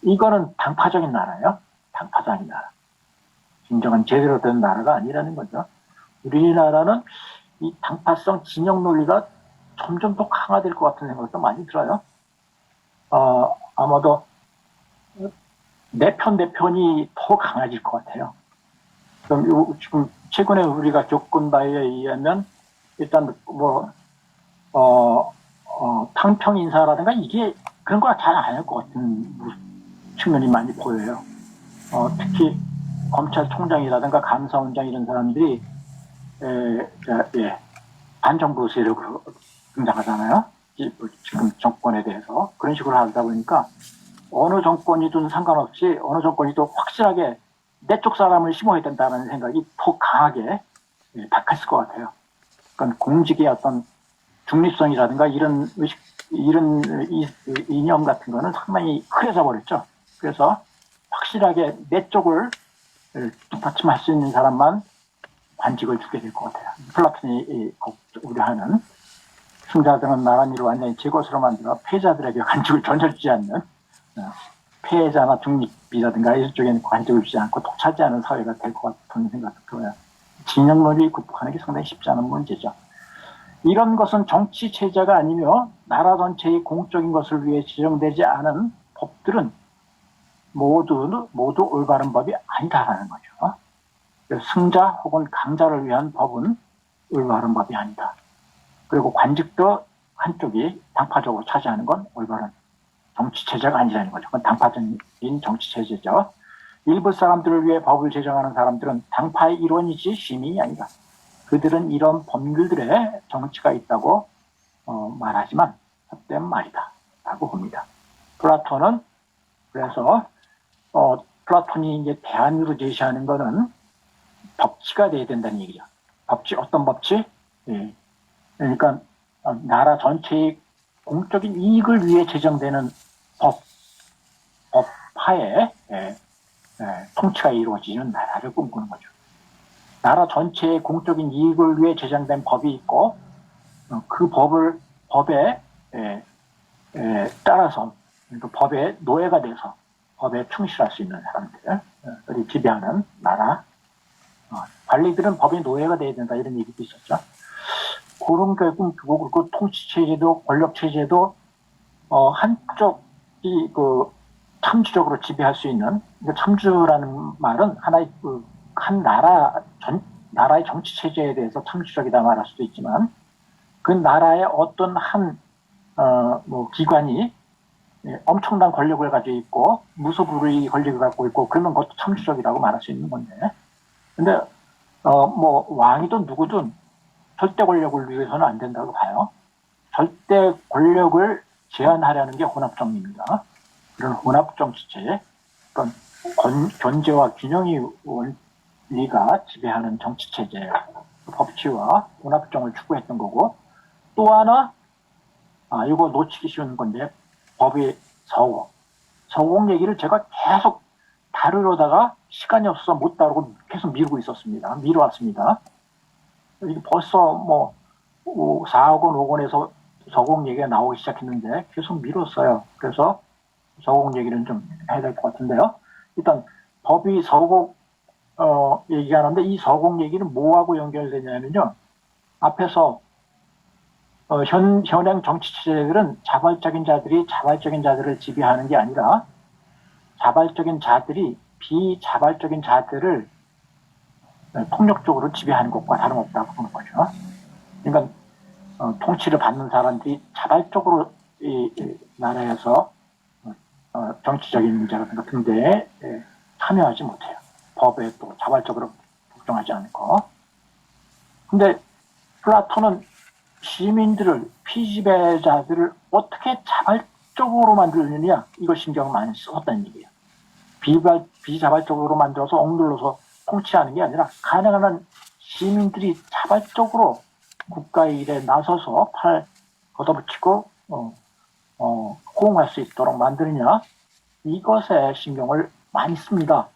이거는 당파적인 나라예요. 당파적인 나라. 진정한 제대로 된 나라가 아니라는 거죠. 우리나라는 이 당파성 진영 논리가 점점 더 강화될 것 같은 생각도 많이 들어요. 아마도 내 편이 더 강해질 것 같아요. 그럼 지금 최근에 우리가 겪은 바에 의하면 일단 탕평 인사라든가 이게 그런 거랑 잘 안 할 것 같은 측면이 많이 보여요. 특히 검찰총장이라든가 감사원장 이런 사람들이 반정부 세력으로 등장하잖아요. 지금 정권에 대해서 그런 식으로 하다 보니까 어느 정권이든 상관없이 어느 정권이든 확실하게 내 쪽 사람을 심어야 된다는 생각이 더 강하게 박혔을 것 같아요. 그러니까 공직의 어떤 중립성이라든가 이런 이념 같은 거는 상당히 흐려져 버렸죠. 그래서 확실하게 내 쪽을 뒷받침할 수 있는 사람만 관직을 주게 될 것 같아요. 플라톤이 우려하는 승자들은 나랏일을 완전히 제 것으로 만들어 패자들에게 관직을 전혀 주지 않는 패자나 중립이라든가 이쪽에는 관직을 주지 않고 독차지하는 사회가 될 것 같은 생각도 들어요. 진영론이 극복하는 게 상당히 쉽지 않은 문제죠. 이런 것은 정치 체제가 아니며 나라 전체의 공적인 것을 위해 지정되지 않은 법들은 모두 올바른 법이 아니다라는 거죠. 승자 혹은 강자를 위한 법은 올바른 법이 아니다. 그리고 관직도 한쪽이 당파적으로 차지하는 건 올바른 정치 체제가 아니라는 거죠. 그건 당파적인 정치 체제죠. 일부 사람들을 위해 법을 제정하는 사람들은 당파의 일원이지 시민이 아니다. 그들은 이런 법률들에 정치가 있다고 말하지만 헛된 말이다 라고 봅니다. 플라톤은 그래서 플라톤이 이제 대안으로 제시하는 거는 법치가 돼야 된다는 얘기죠. 법치, 어떤 법치? 그러니까 나라 전체의 공적인 이익을 위해 제정되는 법하에 통치가 이루어지는 나라를 꿈꾸는 거죠. 나라 전체의 공적인 이익을 위해 제정된 법이 있고 그 법에 따라서 그러니까 법의 노예가 돼서 법에 충실할 수 있는 사람들을 지배하는 나라. 관리들은 법의 노예가 돼야 된다 이런 얘기도 있었죠. 그런 결국 그 통치체제도 권력체제도 한쪽이 참주적으로 지배할 수 있는, 참주라는 말은 하나의 한 나라의 정치체제에 대해서 참주적이다 말할 수도 있지만 그 나라의 어떤 한 기관이 엄청난 권력을 가지고 있고 무소불위의 권력을 갖고 있고 그러면 그것도 참주적이라고 말할 수 있는 건데, 근데 왕이든 누구든 절대 권력을 위해서는 안 된다고 봐요. 절대 권력을 제한하려는 게 혼합정리입니다. 그런 혼합정치체제, 그런 견제와 균형의 원리가 지배하는 정치체제, 법치와 혼합정을 추구했던 거고, 또 하나 이거 놓치기 쉬운 건데 법의 서공 얘기를 제가 계속 다루려다가 시간이 없어서 못 다루고 계속 미뤄왔습니다. 이게 벌써 4억 원, 5억 원에서 서공 얘기가 나오기 시작했는데 계속 미뤘어요. 그래서 서공 얘기는 좀 해야 될 것 같은데요. 일단 법이 서공 얘기하는데 이 서공 얘기는 뭐하고 연결되냐면요. 앞에서 현행 정치 체제들은 자발적인 자들이 자발적인 자들을 지배하는 게 아니라 자발적인 자들이 비자발적인 자들을 폭력적으로 지배하는 것과 다름없다고 보는 거죠. 그러니까 통치를 받는 사람들이 자발적으로 이 나라에서 정치적인 문제 같은 등대에 참여하지 못해요. 법에 또 자발적으로 복종하지 않고. 근데 플라톤은 시민들을, 피지배자들을 어떻게 자발적으로 만들느냐, 이걸 신경을 많이 썼다는 얘기예요. 비자발적으로 만들어서 억눌러서 통치하는 게 아니라 가능한 한 시민들이 자발적으로 국가의 일에 나서서 팔 걷어붙이고 호응할 수 있도록 만드느냐, 이것에 신경을 많이 씁니다.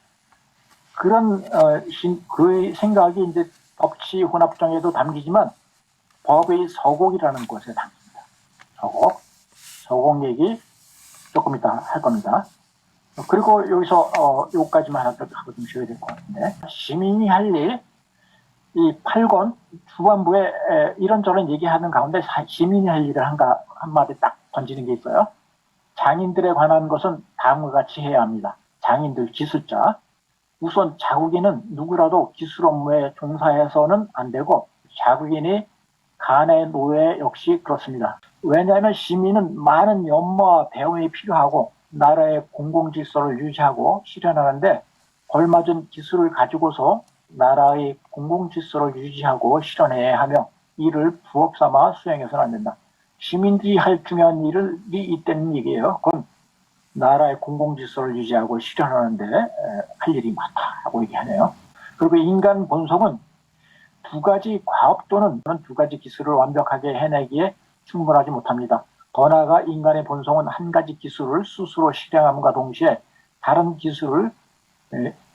그런 그의 생각이 이제 법치 혼합정에도 담기지만 법의 서곡이라는 것에 담깁니다. 서곡 얘기 조금 이따 할 겁니다. 그리고 여기서 요까지만 하고 좀 쉬어야 될 것 같은데, 시민이 할 일, 이 8권 후반부에 이런저런 얘기하는 가운데 시민이 할 일을 한마디 딱 던지는 게 있어요. 장인들에 관한 것은 다음과 같이 해야 합니다. 장인들, 기술자. 우선 자국인은 누구라도 기술 업무에 종사해서는 안 되고, 자국인이 간의 노예 역시 그렇습니다. 왜냐하면 시민은 많은 연마와 배움이 필요하고 나라의 공공질서를 유지하고 실현하는데 걸맞은 기술을 가지고서 나라의 공공질서를 유지하고 실현해야 하며 이를 부업 삼아 수행해서는 안 된다. 시민들이 할 중요한 일이 있다는 얘기예요. 그건 나라의 공공질서를 유지하고 실현하는데 할 일이 많다고 얘기하네요. 그리고 인간 본성은 두 가지 과업 또는 두 가지 기술을 완벽하게 해내기에 충분하지 못합니다. 더 나아가 인간의 본성은 한 가지 기술을 스스로 실행함과 동시에 다른 기술을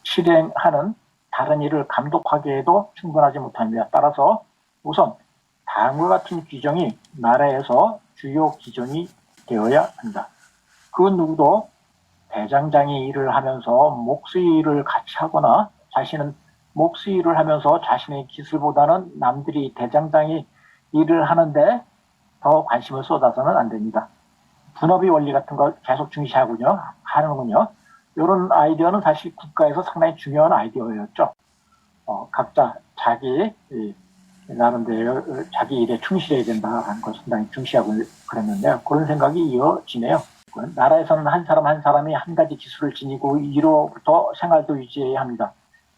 실행하는 다른 일을 감독하기에도 충분하지 못합니다. 따라서 우선 다음과 같은 규정이 나라에서 주요 기준이 되어야 한다. 그 누구도 대장장이 일을 하면서 몫의 일을 같이 하거나 자신은 몫의 일을 하면서 자신의 기술보다는 남들이 대장장이 일을 하는데 더 관심을 쏟아서는 안 됩니다. 분업의 원리 같은 걸 계속 하는군요. 이런 아이디어는 사실 국가에서 상당히 중요한 아이디어였죠. 각자 자기 나름대로 자기 일에 충실해야 된다는 걸 상당히 중시하고 그랬는데 그런 생각이 이어지네요. 나라에서는 한 사람 한 사람이 한 가지 기술을 지니고 이로부터 생활도 유지해야 합니다.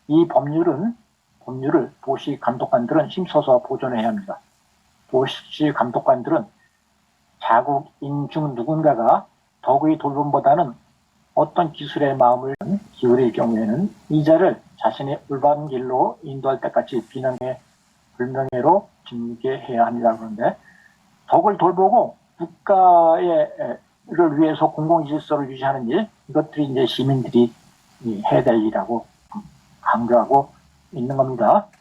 이 법률을 도시 감독관들은 힘써서 보존해야 합니다. 도시 감독관들은 자국인 중 누군가가 덕의 돌봄보다는 어떤 기술의 마음을 기울일 경우에는 이자를 자신의 올바른 길로 인도할 때까지 불명예로 징계해야 합니다. 그런데 덕을 돌보고 국가를 위해서 공공질서를 유지하는 일, 이것들이 이제 시민들이 해야 될 일이라고 강조하고 있는 겁니다.